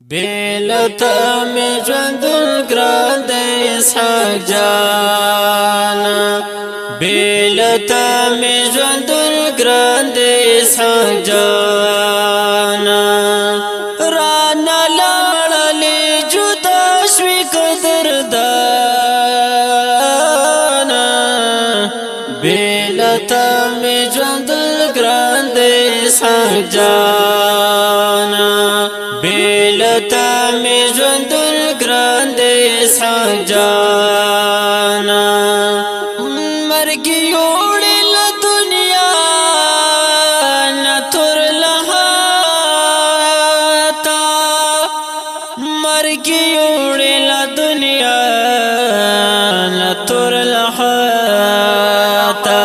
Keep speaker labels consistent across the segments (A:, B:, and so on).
A: بیلتا می ژوندون ګران دی اسحاق جانا بیلتا می ژوندون ګران دی اسحاق جانا رانا لاړلې جدا شوي قدردانا بیلتا می ژوندون ګران دی اسحاق جانا بیلتا می ژوندون ګران دی اسحاق جانا مرګ یوړې له دنیا نه تور لهاتا مرګ یوړې له دنیا نه تور لهاتا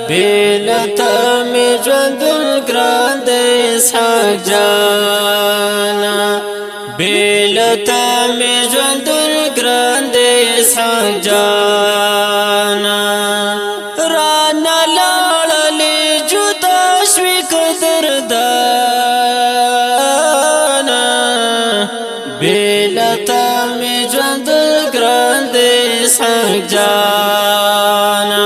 A: بیلتا می ژوندون ګران دی اسحاق جانا بیلتا می ژوندون ګران دی اسحاق جانا رانا لاړلې جدا شوي قدردانا بیلتا می ژوندون ګران دی اسحاق جانا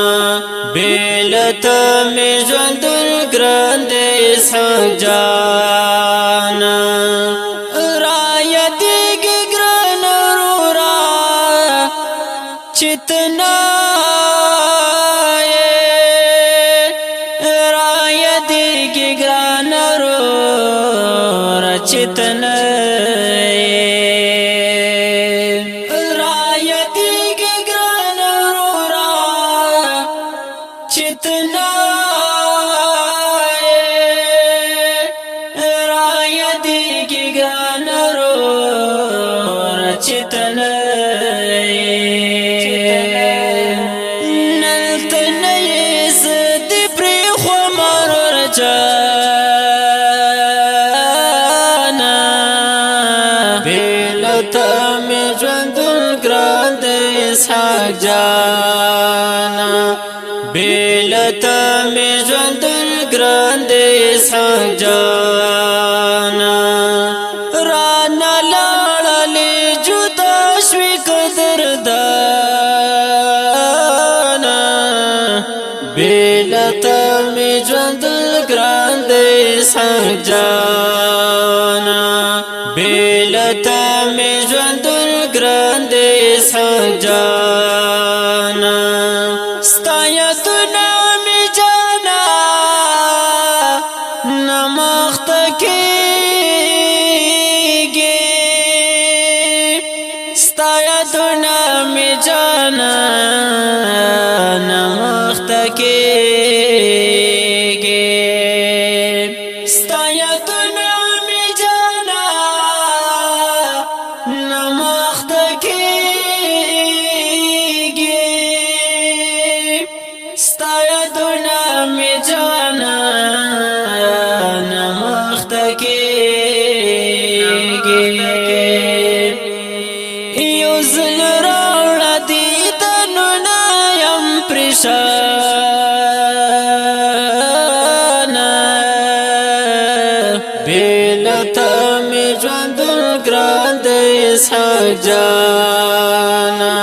A: بیلتا می ژوندون ګران دی اسحاق جانا را یادېږي ګران ورورا چې ته نه یې را یادېږي ګران ورورا چې ته نه بیلتا می ژوندون ګران دی اسحاق جانا بیلتا می ژوندون ګران دی اسحاق جانا رانا لاړلې جدا شوي قدردانا بیلتا می ژوندون ګران دی اسحاق جانا بیلتا می ژوندون ګران دی اسحاق جانا ستا یادونه می جانا نه مخته کېږي ستا یادونه می جانا نه مخته کېږي ستا یادونه می جانا نه مخته کېږي ستا یادونه می جانا نه مخته کېږي یو ځل راوړه دیدنونه یم پریشانه بیلتا می ژوندون ګران دی اسحاق جانا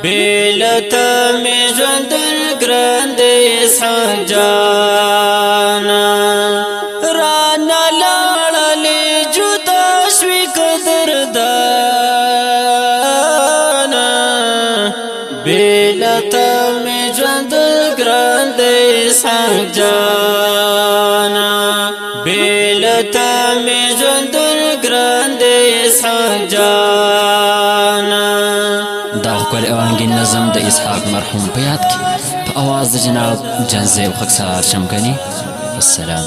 A: بیلتا می ژوندون ګران دی اسحاق جانا رانا لاړلې جدا شوي قدردانا بیلتا می ژوندون ګران دی اسحاق جانا بیلتا می ژوندون ګران دی اسحاق جانا
B: دا ښکلی او رنګین نظم د اسحاق مرحوم په یاد کې په اواز د جناب جنزیب خاکسار شمګني. والسلام.